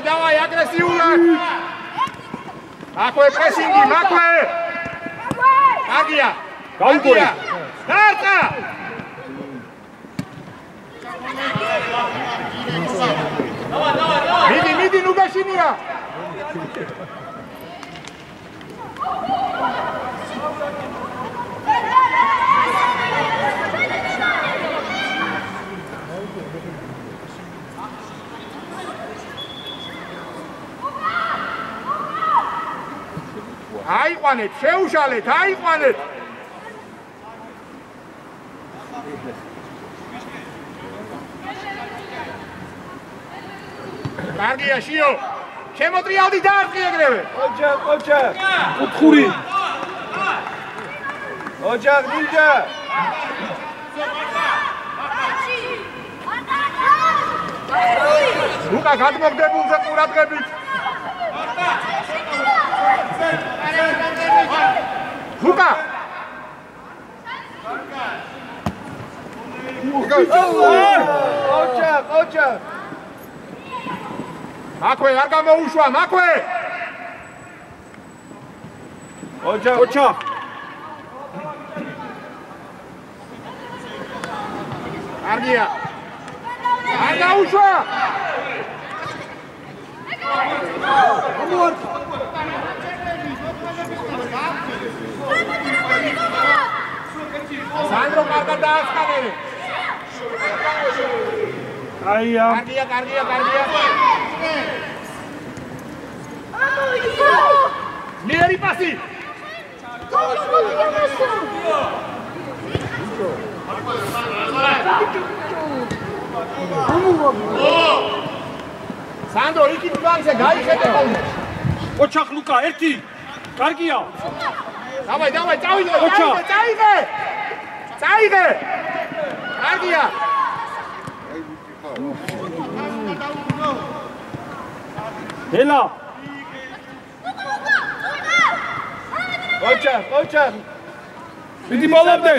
Давай, агрессивно! Какой прессинг, какой! Агия! Агия! Старта! Миди, ну гашиния! აიყვანეთ, შეუშალეთ, აიყვანეთ. კარგია, შიო. შემოტრიალდი დაარტყი ეგრევე. ოჯახ. კუთხური. ოჯახ, ნინჯა. ლუკა გადმოგდებულზე ყურადღებით. Luka! Ocha! Makwe, ar gamoushwa, Makwe! Ocha! Argia! Ar gamoushwa! Amor! Sandro marca daaskanere. Aia. Cardia. Mieri passi. Sandro, iki tvanse gaixete. Ocha Luka, erti. Cargia. Давай, წაიღე! კარგია! ელა! ოჩა! მიდი მოლავდე!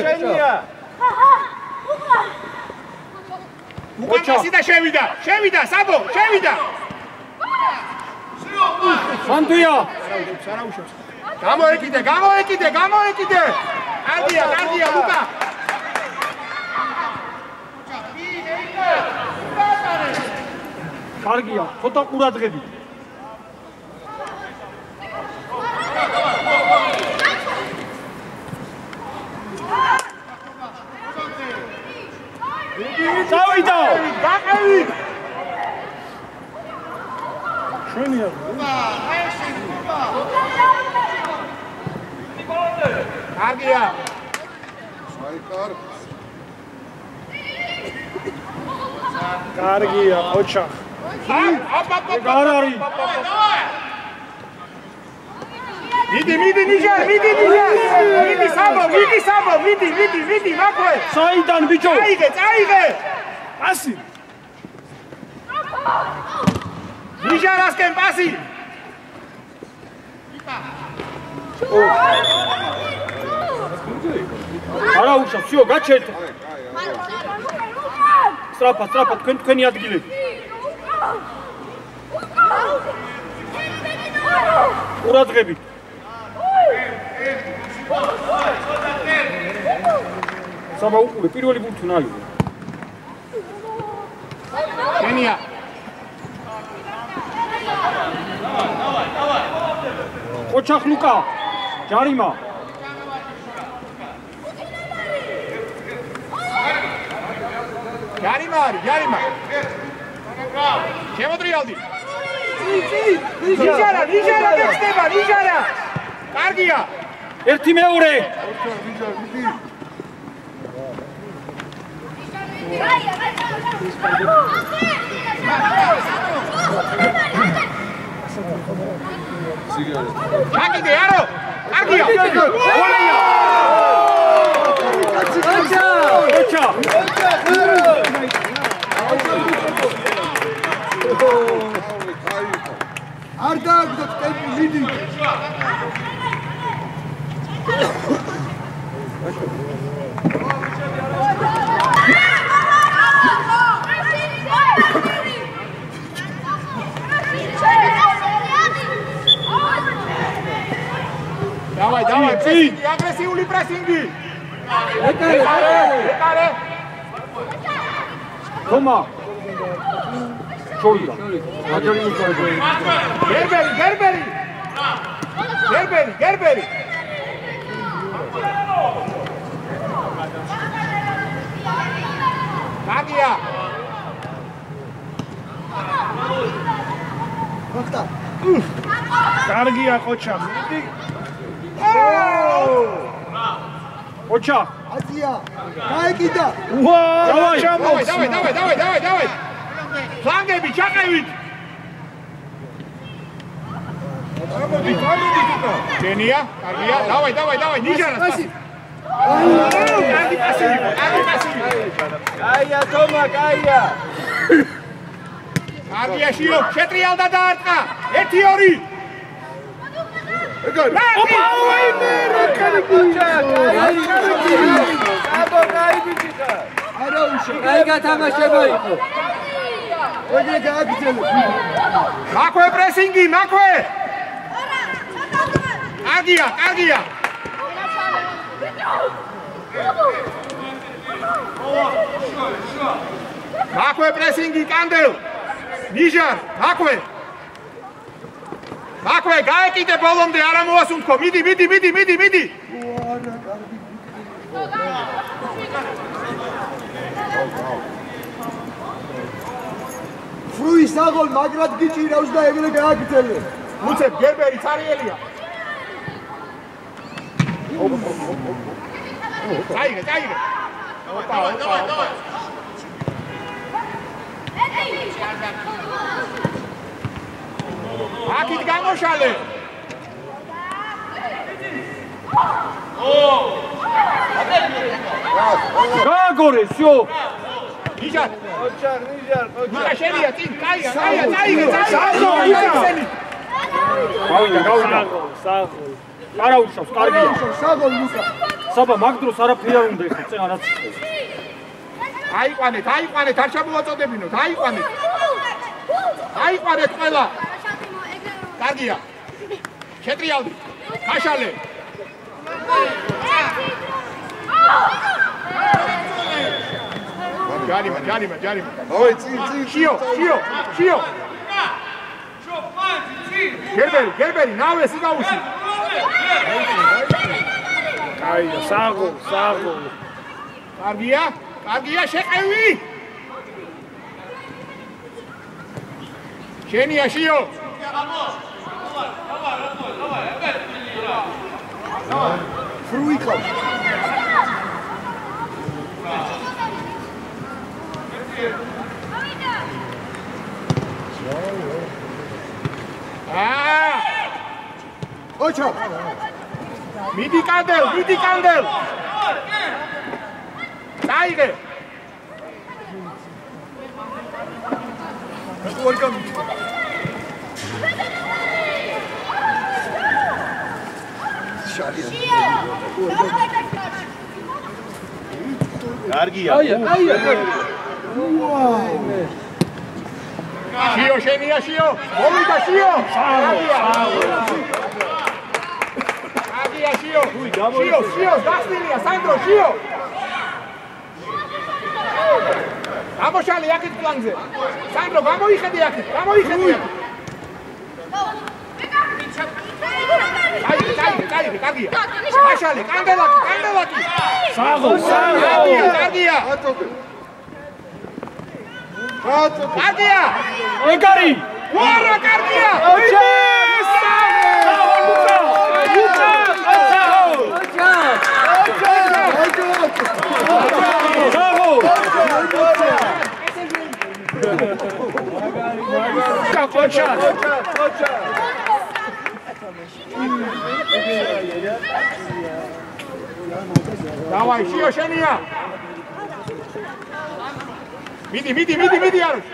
ოჩა! შევიდა, საბო, შევიდა! სანდია! გამოეკიდე! კარგია, ლუკა! კარგია, ცოტა ყურადღებით. წავიდა! გაყევი! შვენია. კარგია. საიტარ. კარგია, ოჩა. არ არის. მიდი, ნიჟარ. მიდი, საბო, მიდი, მაქვე. საიდან ბიჭო? წაიღე. პასი. ნიჟარასკენ პასი. არა უშა, всё, გაჩერდ. სტრაფა, თქვენი ადგილები. ყურადღებით. საბა უყურე, პირველი ბურთი ნაიღო. შენია. ოჩახ ლუკა, ჯარიმა. ჯარიმა. შემოტრიალდი. ნიჟარა დექდება, ნიჟარა. კარგია. ერთი მეორე. ჩაკიდე არო კარგია ოჩა არ დააგდო ტემპი მიდი Давай, давай, прессинги, агрессивный прессинги. Экаре. Тома. Чойда. Гербери. Кагия. ვახტა კარგია ყოჩა. ყოჩა. აზია გაიგიდა Давай. Флангები ჩაყევით. გენია, კარგია. Давай, ნიჟარა. კარგი პასი. კაია თომა კაია კარგია შიო, შეტრიალდა დაარტყა. 1-2. მაქვე პრესინგი, მაქვე. კარგია. მაქვე პრესინგი, კანდელ. ნიჟარ, მაქვე. მაქვე, გაეკიდე ბოლომდე, არა მოასუნთქო. მიდი. ფრუის აგოლ მაგრად გიჭირავს და ეგრე გააგრძელე უცებ გერბერი წარიელია. წაიგე. ოპა. აკით გამოშალე. გაგორე, всё. ნიჟარ. ნიჟარ შენია წინ, კაია, წაიგე. გავიდა. საღოლ. არა უშავს, კარგია. საღოლ ლუკა. საბა მაგდროს არაფერი არ უნდა ეხო, წინ არაც. აიყვანეთ, არ ჩამოვაწოდებინოთ, აიყვანეთ ყველა. კარგია. შეტრიალდი. ქაშალე. ჯარიმა. ой წინ შიო. გერბერი, ნავე სიგაუში. კაია, საღოლ. კარგია, შეყევი. შენია შიო. ფრუიკა ოჩა მიდი კანდელ. წაიგე. კარგია. შიო შენია შიო. მომიდა შიო. კარგია შიო. შიო, გასწრილია სანდრო შიო. გამოშალე აქეთ პლანზე. სანდრო გამოიხედე აქეთ. წაიგე, კარგია. აშალე, კანდელაკი. საღოლ. კარგია. კარგია. ეგარი. ვარა კარგია. Давай, შიო შენია. მიდი არის.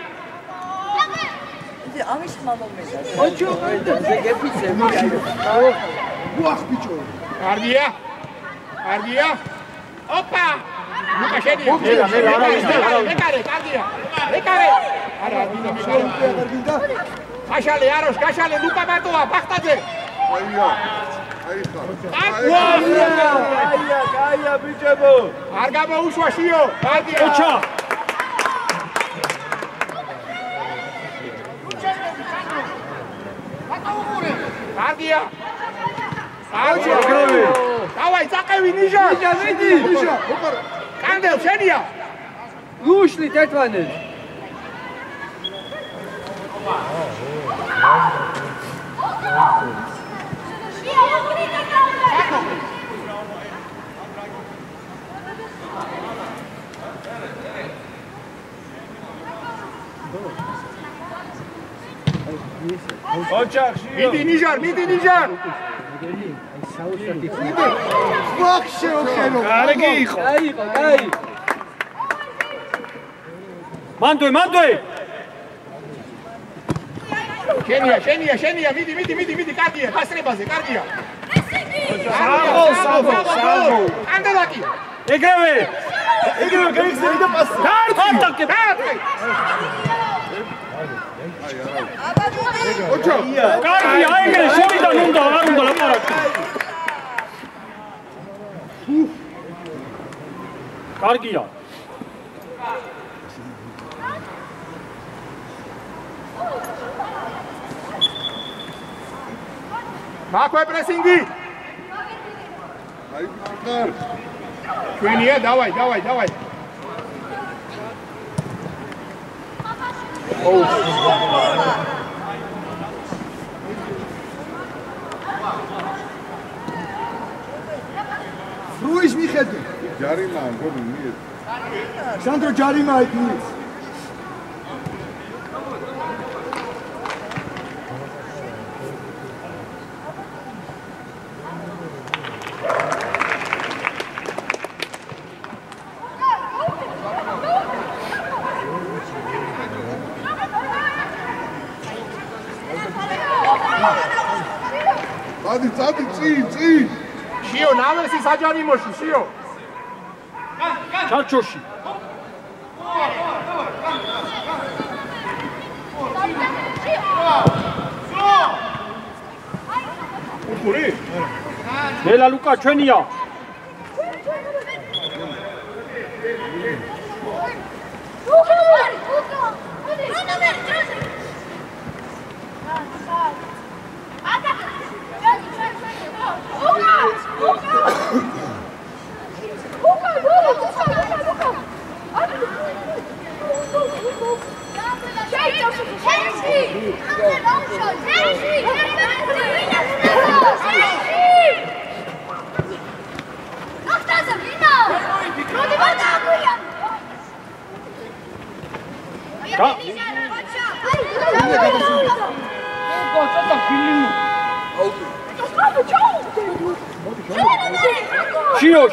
ამის მამამედა. ოჩო, ზეგეფიცე. უახ ბიჭო. კარგია. ოპა. ლუკა შენია. მე კარგია. არა, გინდა. გაშალე ლუკა მარტოა ბახტაძე. აია ბიჭებო. არ გამოუშვა შიო. კარგია. ოჩა. კარგია. დავაი, წაყევი ნიჟა. ნიჟა. კანდელ შენია. ლუშლით ერთმანეთს. მიდი ნიჟარ. ვახ შეოხენო. კარგი იყო. კაი. მანდვე. შენია, მიდი, კარგია, გასწრებაზე, კარგია. საღო. კანდელაკი. ეგრევე გაიხსენე და პასი. დარტყე. ოჩო. კარგი, აიგე, შევიდან უნდა, არ უნდა ლაპარაკი. კარგია. მაქვე პრესინგი. აი ბიჭო. ჩვენია, დავაი. რუის მიხედი. ჯარიმა გონი მიეთ. სანდრო ჯარიმა იქნის. წადი წი. შიო, ნავესი საჯარიმოში, შიო. ჩარჩოში. უფური? ნელა ლუკა ჩვენია.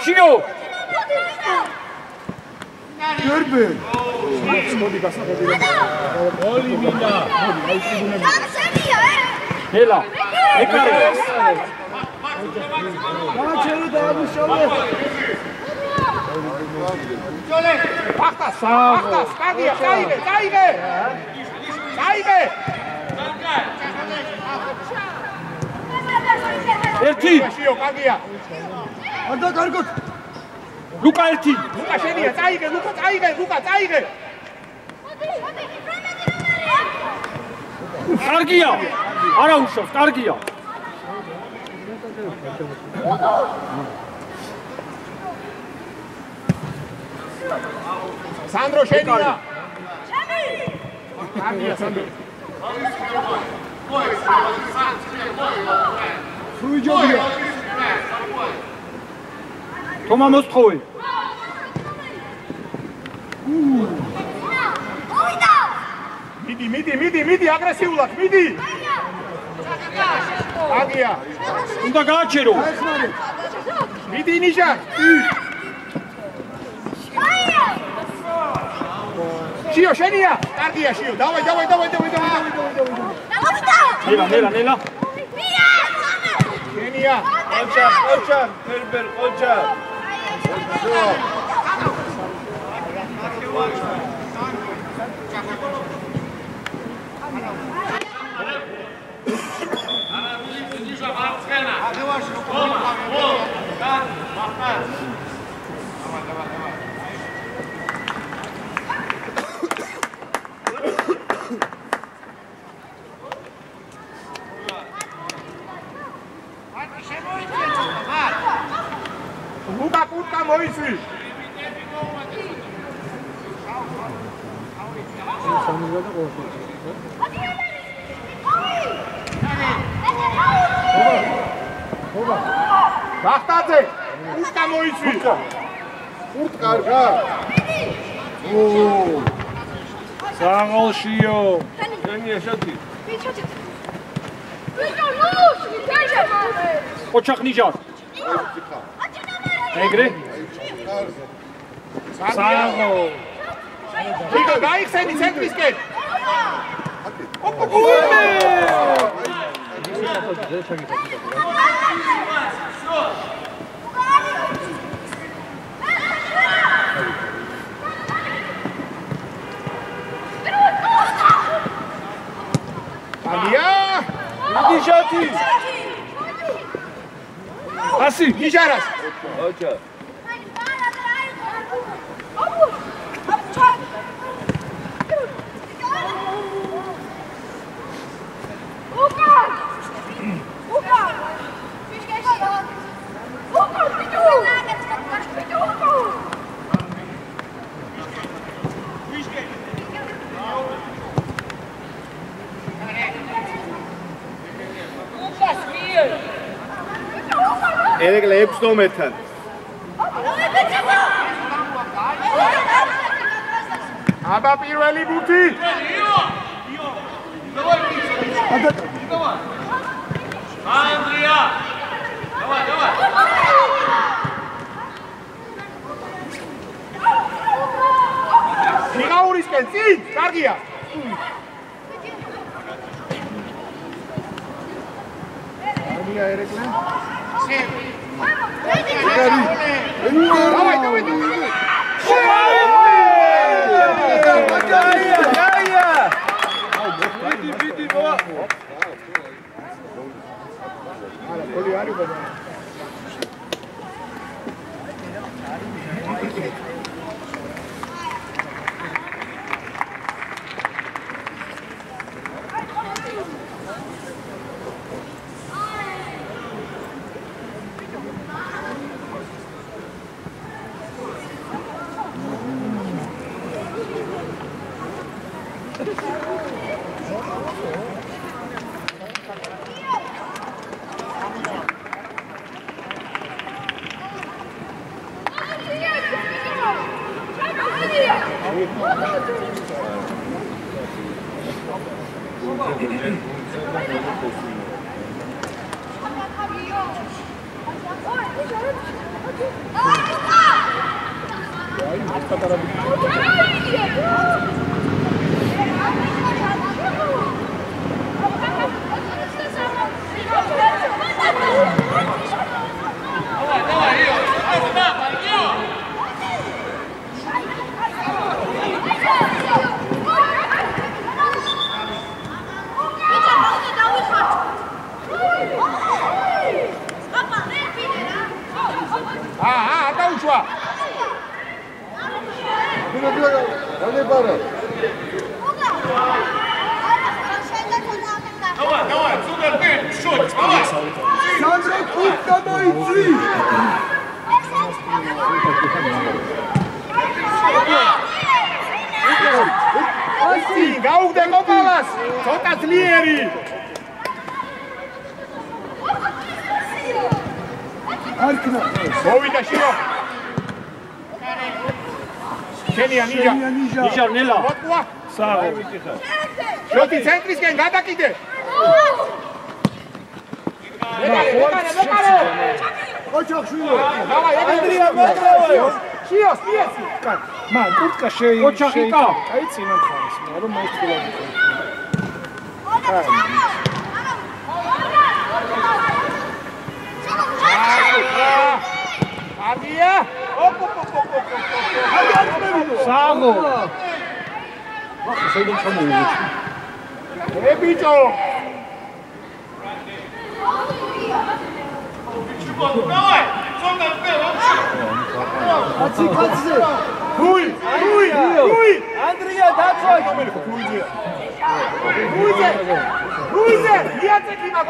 შიო გერბე მოდი გასახედი გოლი მინდა ნელა ეკარე გაჩერე და ამუშავე ფახტას კადია წაიღე ერთი შიო კადია ანდა კარგოთ ლუკა ერთი ლუკა შენია წაიღე კარგია არა უშავს კარგია სანდრო შენია კარგია სანდრო სუიჯობია თომა მოსთხოვე მიდი აგრესიულად მიდი აგია. უნდა გააჩერო. მიდი ნიშა. შიო შენია. კარგია შიო. დავაი. ნელა. შენია. ყოჩა, ფერბერ, ყოჩა. Luka kurtka moisy. Bahtadze, kurtka moisy. Kurtka arga. Oh. საღოლშიო. ენია შატი. ოჩახნიჟა. ეგრე. საღო. Იგო გაიხსენი ცენტრისკენ. Agия! მიდი შატი. ასი. ნიშარას. ყოჩა. ერეკლე 6 ნომერთან. აბა პირველი ბუთი. Andrea! Давай! მიღაურისკენ წინ, კარგია. Armia erекle. დავაი. მიდი მოვა. Oli ari bana. დაუშვა. Alle bara. Давай, супер, ты, шут, давай! სანდრო კურტკა მოიცი. ასი, გაუგდე კოპალას. ცოტა ძლიერი. არქნა. მოვიდა შიო. შენია ნიჟა. ნიშარ ნელა. მოყვა. საღო. შოთი ცენტრისკენ გადაკიდე. ოჩახშვილო. ანდრია მოძრავე. შიოს, მიეცი. მან კურტკა შეი. ოჩახიკა. აი წინა მხარეს, მაგრამ მოიხილავდი. არგია. საღო. ბიჭო. Давай! Сонда вперед! კაცზე. გუი. ანდრია დაწვი. გუიზე, იაცეკი მაგ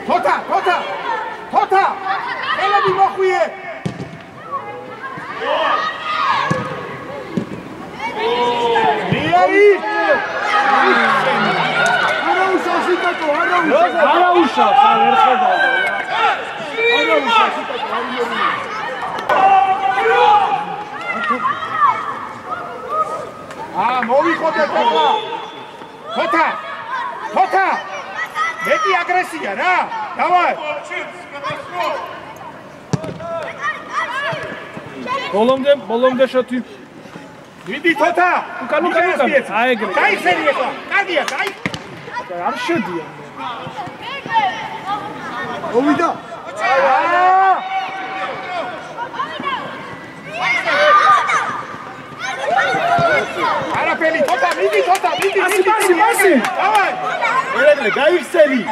83. თოთა. ელები მოხვიე. მიარი. არა უშავს, არ ერხედავდა. მოვიხოდეთ ახლა. თოთა. მეტი აგრესია რა. დავაი. ბოლომდე შოთი. დიდი თოთა. უკან. აი ეგრე. გაიხსენი ახლა. კარგია, გაი. არ შედია. მოვიდა. არაფერი, თოთა, მიდი. მასი. დავაი. ერეგლე გაიხსენი.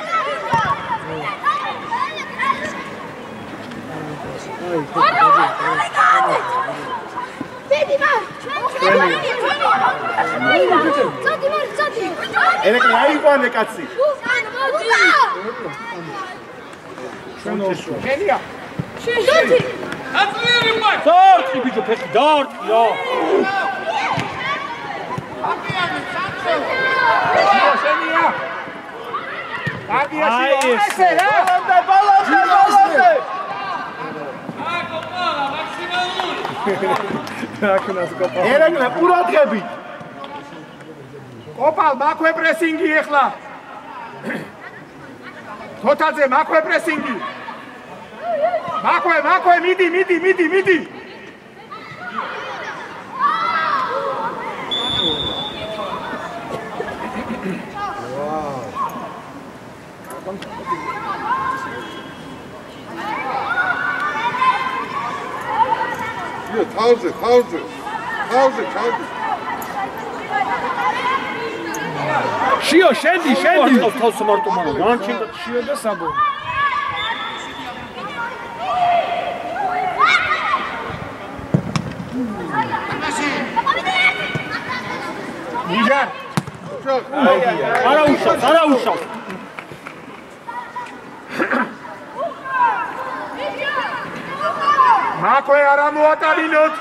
ერეგლე აიყვანე კაცი. გენია. Отвери, мать! დარტყი ბიჭო, ფეხი დარტყი რა. შენია. კარგია, აი ეს. ესე რა. ბალანსე. Ако мала, максималურ! ერეგლე ყურადღები. კოპალ, მაქვე პრესინგი ახლა. თოთაძე, მაქვე პრესინგი. მაქვე, მიდი. თავზე. შიო, შედი. თავს მარტო მანა. განჩინდა შიო და საბო. ნიჟა. არა უშავს. მაქვე არა მოატანინოთ.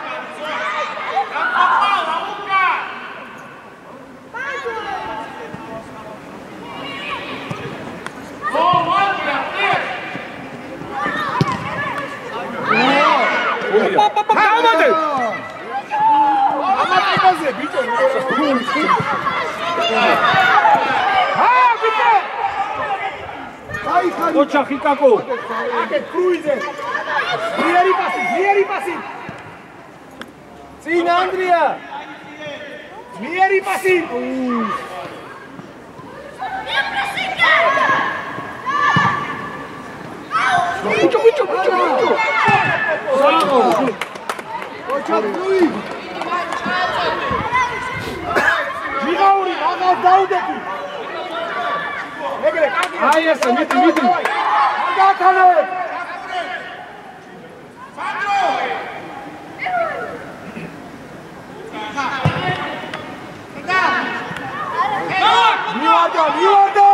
გამოდე. ამატებაზე ბიჭო. ბიჭო. ოჩახიკაკო. აკეთ კრუიზე. ძლიერი პასი. წინ ანდრია. ძლიერი პასი. ბიჭო. საღო. ოჩახშვილი. მიღაური, მაგას დაუდები. ეგრე, კარგი. აი ესე, მიდი. გაქანავე. მივარდა.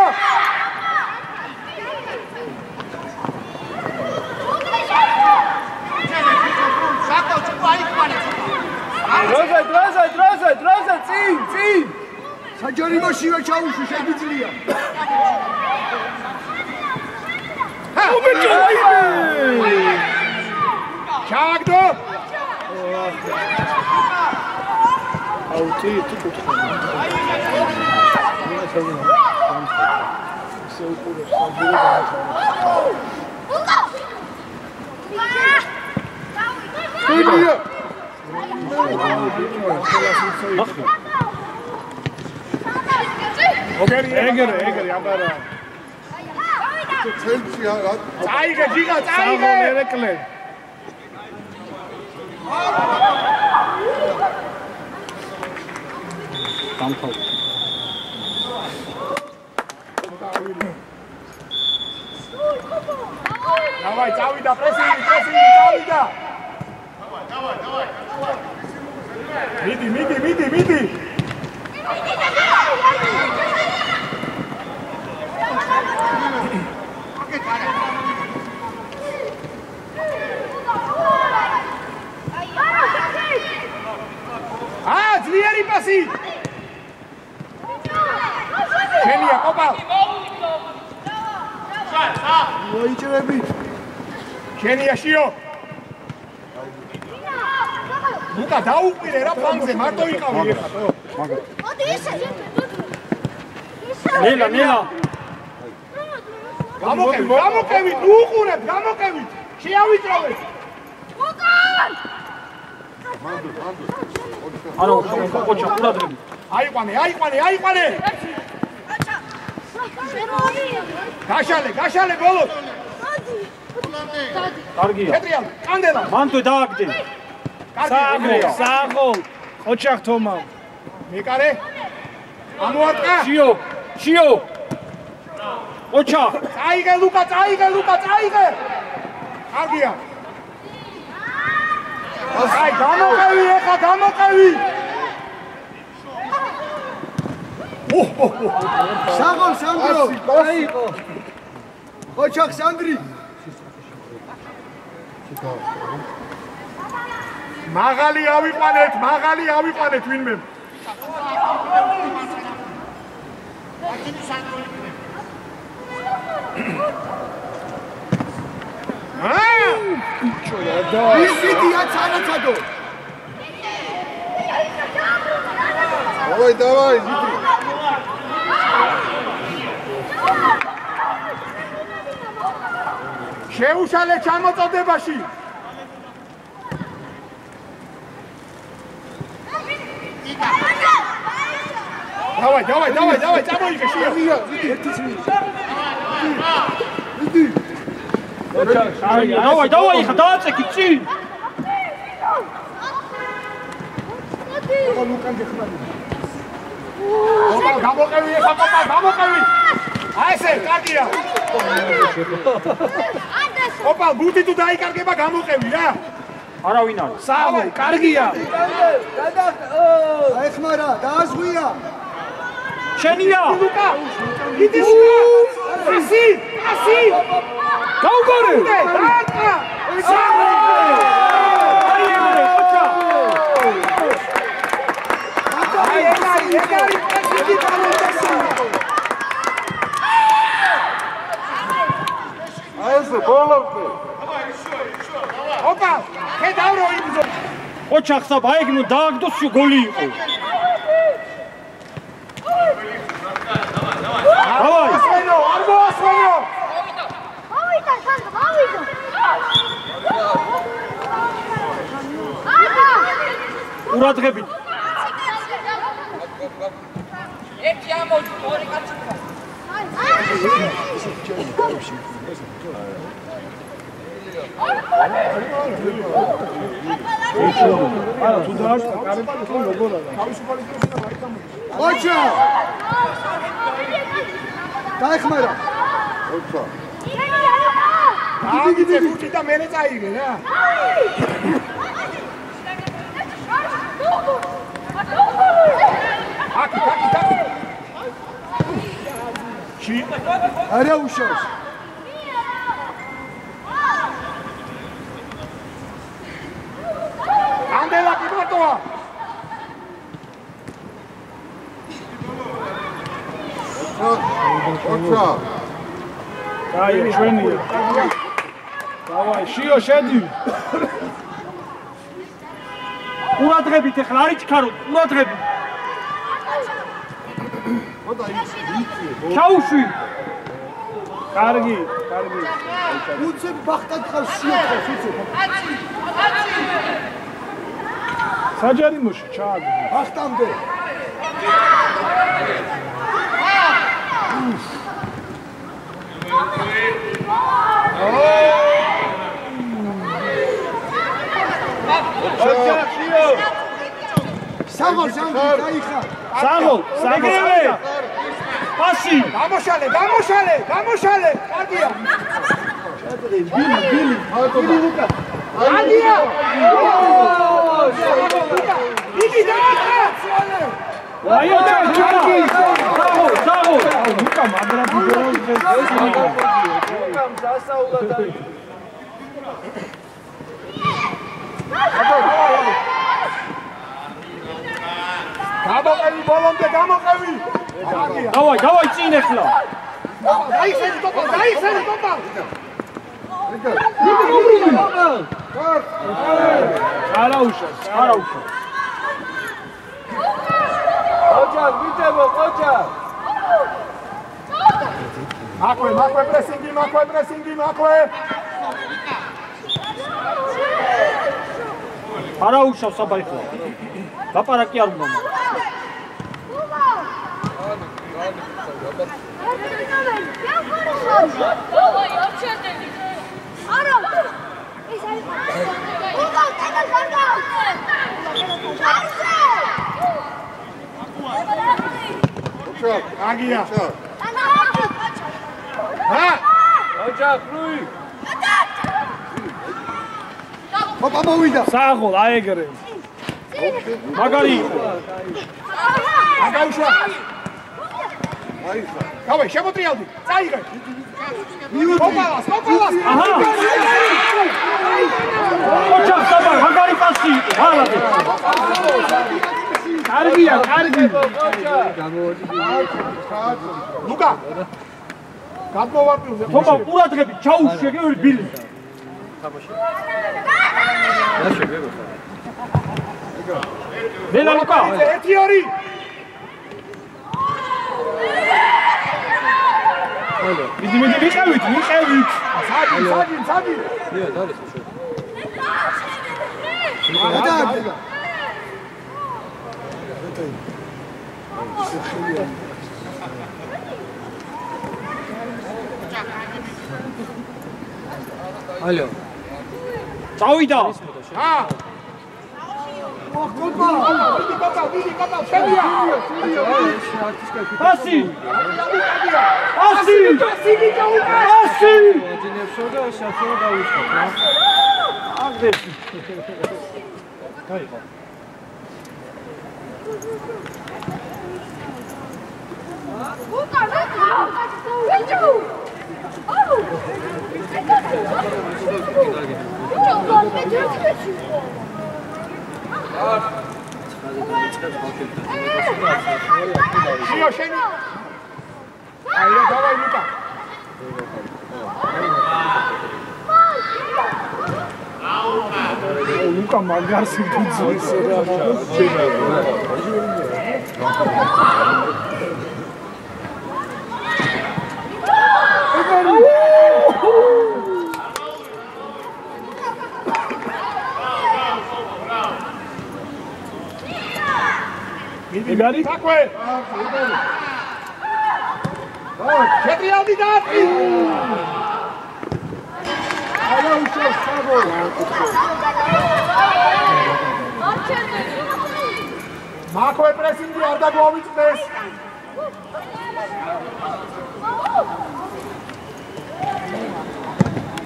დროზე, წინ. საჯარიმოშივე ჩაუშვი შეგიძლია. ჩააგდო. აუტი თუ კუთხე. ეგრე აბარა. წაიგე ჯიგა, წაიგე. ერეკლე. დამთავრ. Давай, წავიდა პრესინგი, წავიდა. Давай. მიდი. ძლიერი პასი. შენია კოპალ. მოიჭრები. შენია შიო. ლუკა დაუყირე რა ფლანგზე, მარტო იყავი ეხლა. მოდი ისე. ნელა. გამოკევით, უყურებ, გამოკევით. შეავიწროვეთ. უკან! არა, ხოჭა, ყურადღები. აიყვანე. გაშალე ბოლოს. კარგია. პეტრიალ, კანდელა. მანტო დააგდე. საღო. ხოჭა თომა. მეკარე. ამოარტყა. შიო. ხოჭა. წაიგე ლუკა. კარგია. აი, გამოყევი. საღოლ სანდრო. აიყო. ოჩახ სანდრი. მაღალი ავიყვანეთ ვინმე. ისიდია ცანაცადო. დავაი, ზიტი. შეუშალე ჩამოწოდებაში. დავაი, წამოიგე შია. დავაი, ხა დააწექი წინ. გამოყევი. აი ესე, კარგია. ოპალ, ბუთი თუ დაიკარგება გამოყევი რა. არავინ არ. საღო, კარგია. აეხმარა, დააზღვია. შენია. ლუკა. იდი შუა. ასი. გაუგორე. დაარტყა. ეგარი პრესინგი დამოწესა. აესე ბოლომდე. ოპა, ხედავრო იბრძო. ოჩახსა ბაიგნო დააგდოს შო გოლი იყო. დავაი. არ მოასვენო. მოვიდა. ყურადღებით. ერთი ამოდი, ორი კაცი. არა, თუ დაარტყა, კარება თუ როგორ არა. ოჩა. დაეხმარა. ოჩა. აგიძე ბუთი და მერე წაიგე რა. აკი. არა უშავს. ანდელა კიბატოა. ოჩა. აი, ჩვენია. დავაი, შიო შედი. ყურადღებით ეხლა არ იჩქარო, ყურადღებით. ჩაუშვი. კარგი. უცებ ბახტად ხარ შეხვეს უცებ. საჯარიმოში ჩააგდე. ბახტამდე. საღოლ დაიხა. საღოლ. პასი. გამოშალე. კარგია. ბილი ლუკა. კარგია. იგი დაახა. აიო კარგი. საღოლ. ლუკა მაგრად იგოროს ეს. ლუკამ დასაულა და გამოყევი ბოლომდე გამოყევი. დავაი წინ ახლა. დაიხსენი ტოპა. არაუშა. ოჯახ ვიდებო ოჯახ. მაქვე პრესინგი. არაუშავ საბაიხლა. ლაპარაკი არ უნდა. Давай, вообще-то. Ара. Агия. ოჯახ რუი. ოპა მოვიდა. საღოლ აეგრე. მაგარი. აგაუშვა. გავე, შემოტრიალდი. წაიღე. მოპალას. აჰა. ოჯახ საბა, მაგარი პასი. ჰალადე. კარგია. ლუკა. გადმოვარდნილზე. თომა ყურადღებით ჩაუშვი ეგრე ბილი. ნელა ლუკა. 1-2. მიდი ვიყევით. სადი. ალო. წავიდა. დიდი კოპა, შევია. პასი. ძინებსო და საფრო დაუწყო რა. აგდეს. დაიღო. შიო შენი. აია დავაი ლუკა. ლუკა მაგარს იბრძვის რა. ეგარი? საკვე. შეტრიალდი დაატყვი. არაუშავ საღოლ. მაქვე პრესინგი არ დაგვავიწყდეს.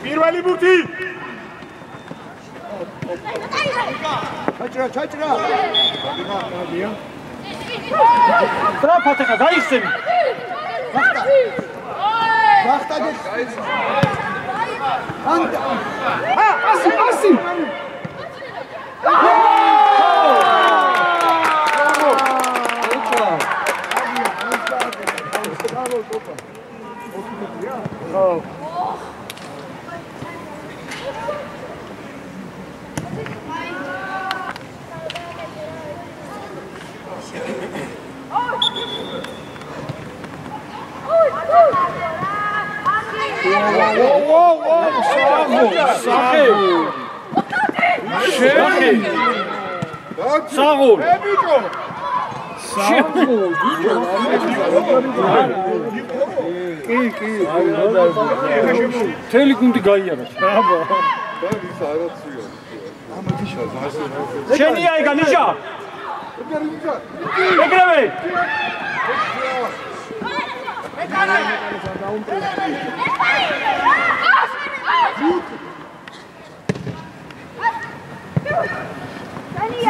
პირველი ბურთი. ჩაჭრა. ტრაფად ახლა გაიხსენი. ბახტადი. ანტა. პასი. საღოლ ბიჭო კი თელი გუნდი გაიარა შენია ეგა ნიშა ეგრევე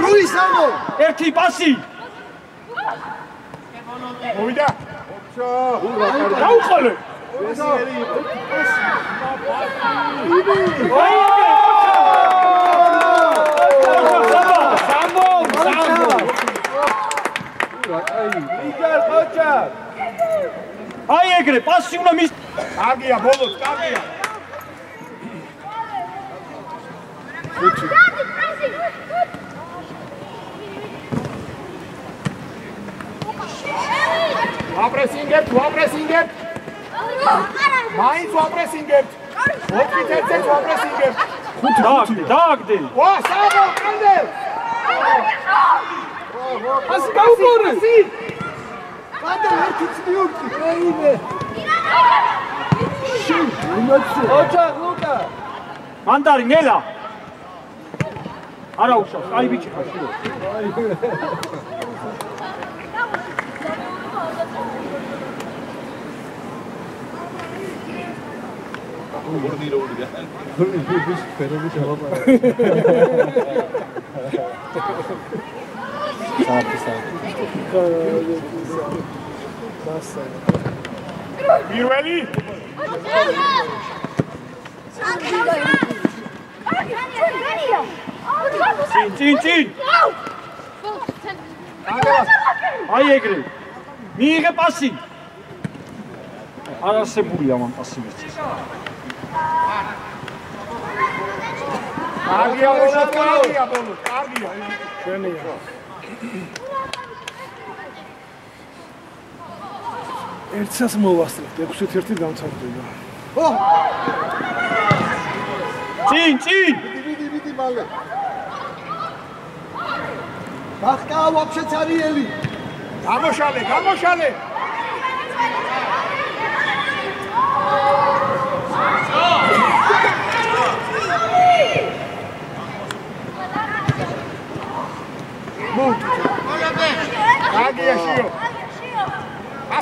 ლუისანო ერთი პასი მოვიდა დაუყოლე აი ეგრე პასი უნდა მის კარგია ბოლოს კარგია ვაპრესინგებთ მაინც ვაპრესინგებთ ოთხი ვაპრესინგებთ დააგდე ვა საბო კანდე ასე გაუგორე კანდე ერთი წიურკი რეინე ოჩა ლუკა მანდარი ნელა არა უშავს აი ბიჭი ხარ შუა პირველი წინ აი ეგრე მიიღე პასი არ არსებულია მან პასი მისცეს კარგია ბოლოს კარგია შენია ერთსაც მოვასწრებთ 6-1 დამთავრდება წინ ვიდი მალე ბახკა ვაფშე ცარიელი გამოშალე კარგია შიო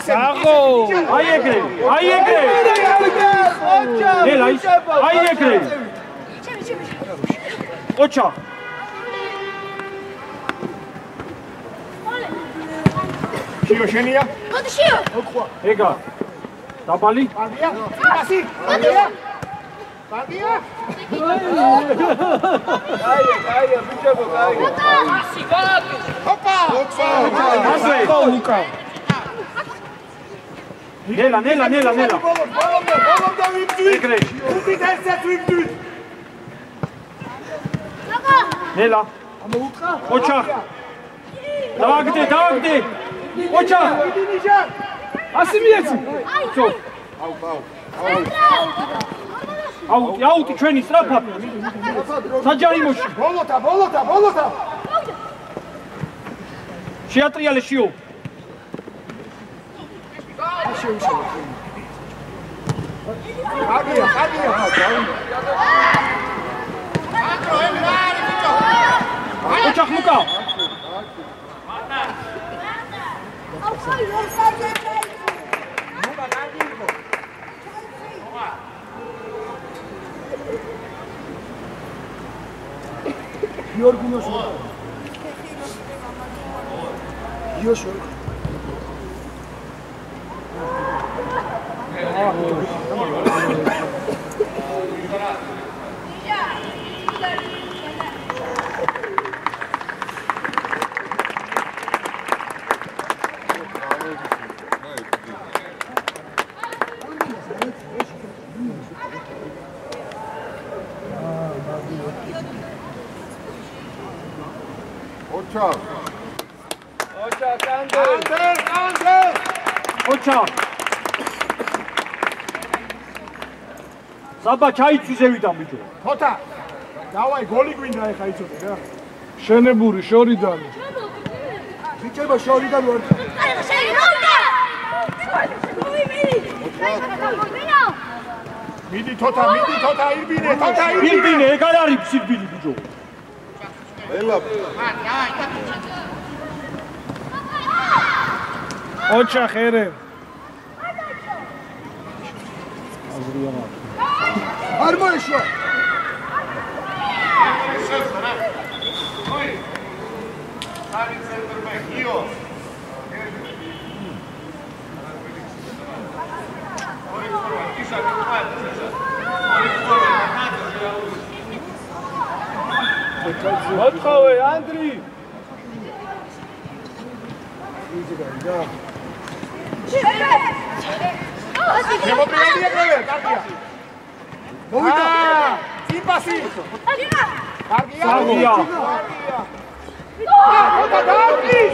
საღო აი ეგრე ნელა აი ეგრე ოჩა შიო შენია ეგა დაბალი კარგია პასი კარგია კაია ბიჭებო კაია ჰოპა ასე ლუკა ნელა ბოლომდე ვიმძვით ეგრე უთით ერთსაც ვიმძვით ნელა ოჩა დააგდე ოჩა ნიშა ასე მიეცი აუტი ჩვენი სწრაფად საჯარიმოში ბოლოთა შეატრიალე შიო კარგია ოჩა ხმუკა გიორგინოს იოშო კანდე ოჩა საბა ჩაიცვის ზევიდან ბიჭო. თოთა. დავაი გოლი გვინდა ეხა იცოდე რა. შენებური შორიდან. ბიჭებო შორიდან ვარ. მიდი თოთა ირბინე, თოთა ირბინე. ირბინე, ეგ არ არის სირბილი ბიჭო. ელა. ოჩა ხერე. არ მოეშვა. Ari center back, Io. მოთხოვე ანდრი. შემოგვიადია კრევე, კარგია. მოვიდა. წინპასი. კარგია. საღია. თოთა დაარტყის.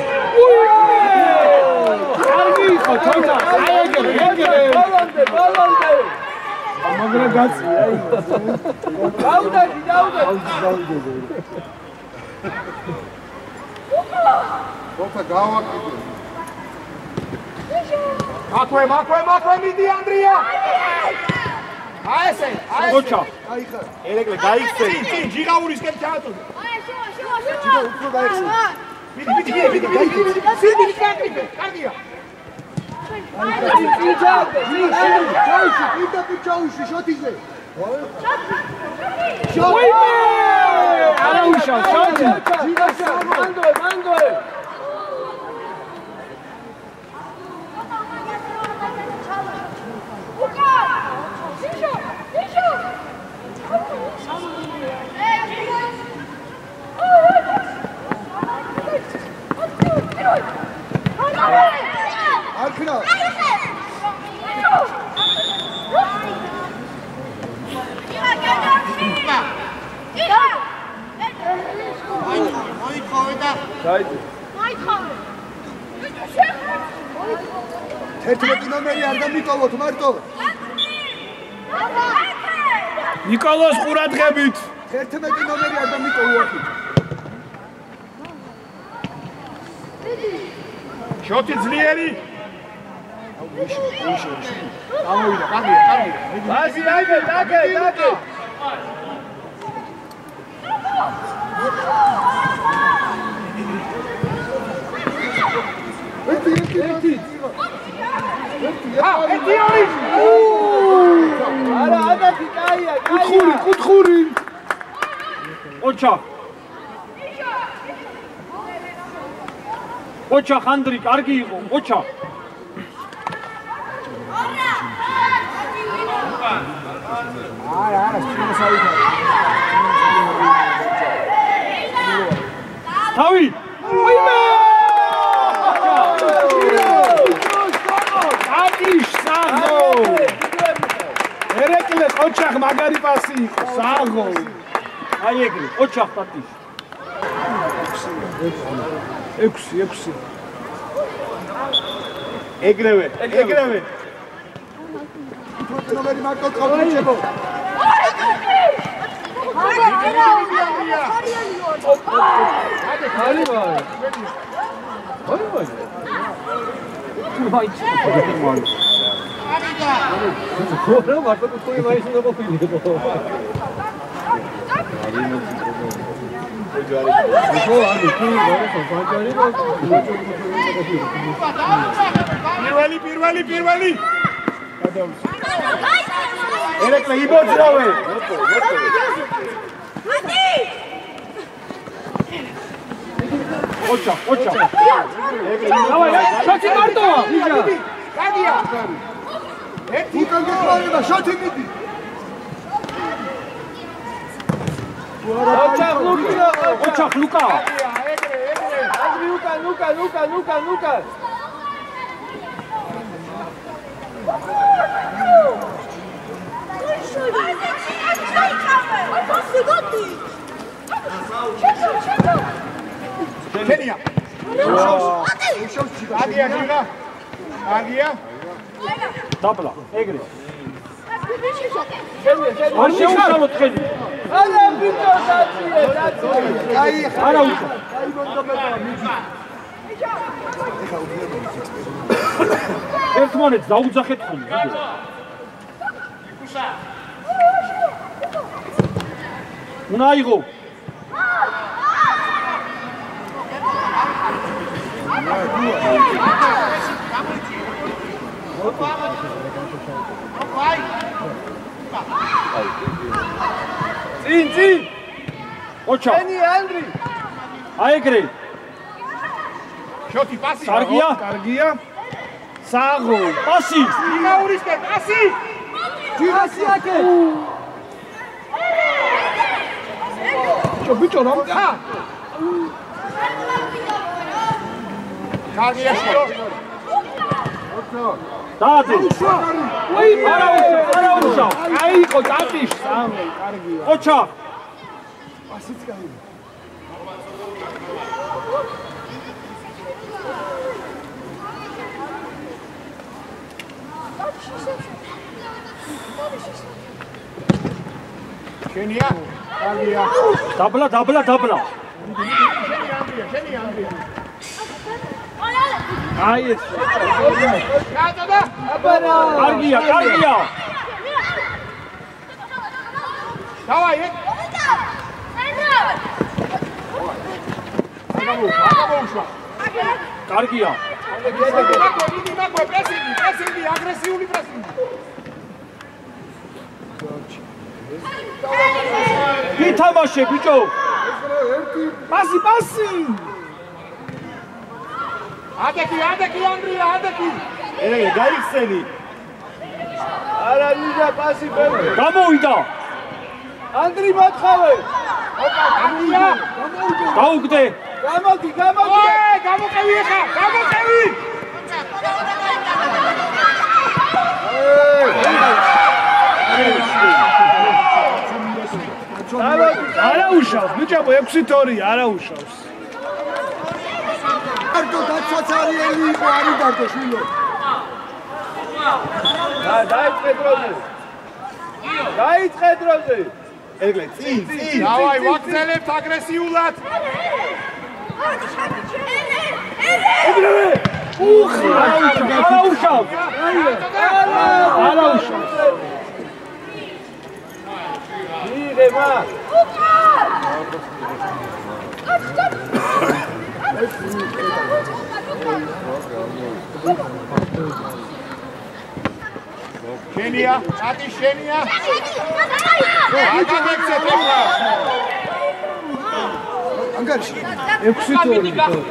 კარგი იყო თოთა. აი ეგრე. ბოლონდე. მაგრა გაწია ის. დაუდადი. თოთა გავაკიდე. მაქვე მიდი ანდრია. აი ესე. ოჩა. აი ხა. ერეკლე გაიქცე. წინ ჯიგაურისკენ ჩააწოდე. ჯიგა უფრო გაიხსნა. მიდი. სირბილი კაკრიფე, კარგია. ჩაუში შოთიზე. არა უშავ, შოთი. მანდოე. არქნა. თერთმეტი ნომერი არ დამიკავოთ მარტო. ნიკოლოს ყურადღებით. 11 ნომერი არ დამიკავოთ. შოთი ძლიერი. გამოვიდა, კარგია. ბაზი დაგე. ერთი. ერთი ორი. არა, ადაკი კაია. კუთხური. ოჩა. ოჩა ხანდრი კარგი იყო, ოჩა. არა, შემოსავიდა. თავი. ვიმე! საღო. ერეკლე ოჩახ მაგარი პასი იყო. საღო. აი ეგრე, ოჩახ პატიში. 6. ეგრევე. ნომერი მარტო ყავიჩებო. პირველი. ერეკლე იბოძრავე. ოჩა. დავაი, შოთი მარტოა. კარგია. უკან გეყოლება, შოთი მიდი. ოჩახ ლუკა. ლუკა. შენია. აგია. დაბლა, ეგრე. არ შეუშავოთ ხედი. არა ბიჭო დაწიე. არა უშავ. ერთმანეთს დაუძახეთ ხოლმე. უნდა აიღო. წინ. ოჩა. ენი ანდრი. აეგრე. შოთი პასი. კარგია. საღო. პასი. იმაურისკენ პასი. ჯირასი აკე. ბიჭო რა კარგია შიო. დაადე. არა უშავ. აიყო დატიშ სამე კარგია. ოჩა. პასიც გაიგე შენია. კარგია. დაბლა. შენი ანდრია. აი ეს. გადადა. აბარა. კარგია. დავაი. აგამოუშვა. კარგია. მაგო პრესინგი, აგრესიული პრესინგი. ითამაშე ბიჭო. პასი. ადეკი ანდრია, ადეკი. ერე გაიხსენი. არა მინდა პასი ბევრი. გამოვიდა. ანდრი მოთხავე. ანდრია. გაუგდე. გამოდი. ოე, გამოყევი ხა, გამოყევი. არა უშავს ბიჭო 6-2 არა უშავს. მარტო დაცაცარიელი იყო არის მარტო შვილო დაიწყე დროზე. ეგრე წინ დავაი, ვაგრძელებთ აგრესიულად. არა უშავ. იღება. შენია, ატი შენია. აგაგეცეთ ახლა. ანგარიში 6-2.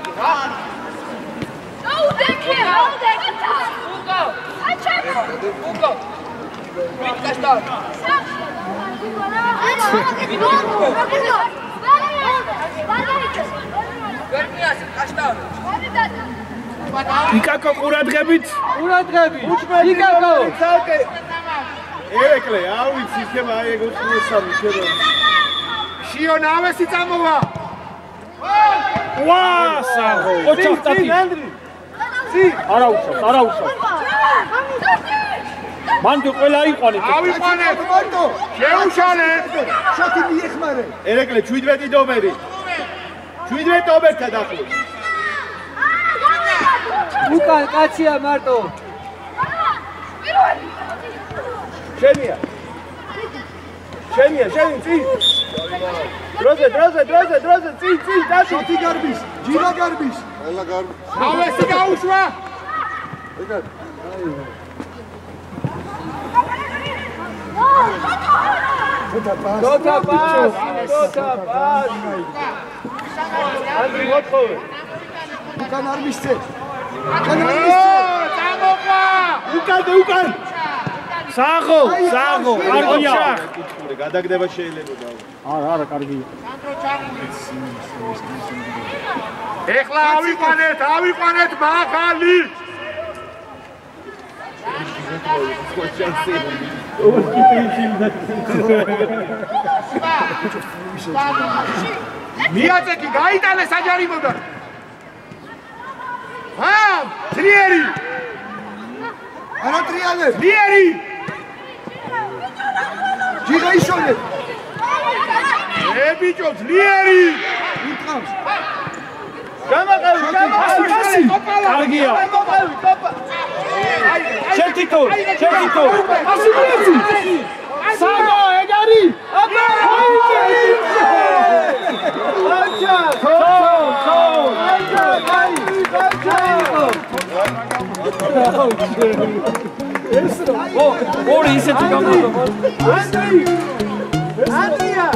Ugo! Vitkaștar! იკაკო ყურადღებით. იკაკო. ერეკლე ავიცი ხება აი ეგ 4-3 შედა შიო ნავესი წამოვა. ვა საღო. ოჩა სტატი. არა უშავს. მანდ ყველა იყვანეთ. ავიყვანეთ. მარტო შეუშალეთ. შოთი მიეხმარე ერეკლე 17 დომერი. 17 დომერთა დახო. უკან კაცია მარტო. შენია შენი წინ. დროზე წინ დაში. შოთი გარბის ჯიმა გარბის ყველა გარბი. ნავესი გაუშვა. დოთა პას. ანდრი მოთხოვე. უკან არ მისცე წამოვა. უკან. საღო. კარგია. გადაგდება შეიძლებოდა. არა, კარგია. ეხლა ავიყვანეთ მაღალი. მიაწეკი გაიტანე საჯარიმოდან. ძლიერი. არა ტრიალებ ძლიერი. ჯიღა ისონე. ბიჭო ძლიერი. იტყავს. გამაყევი. კარგია. შეთითო. ასი პრეზი. საგო ეგარი. ორი ისეთი გამოდო. ანდრია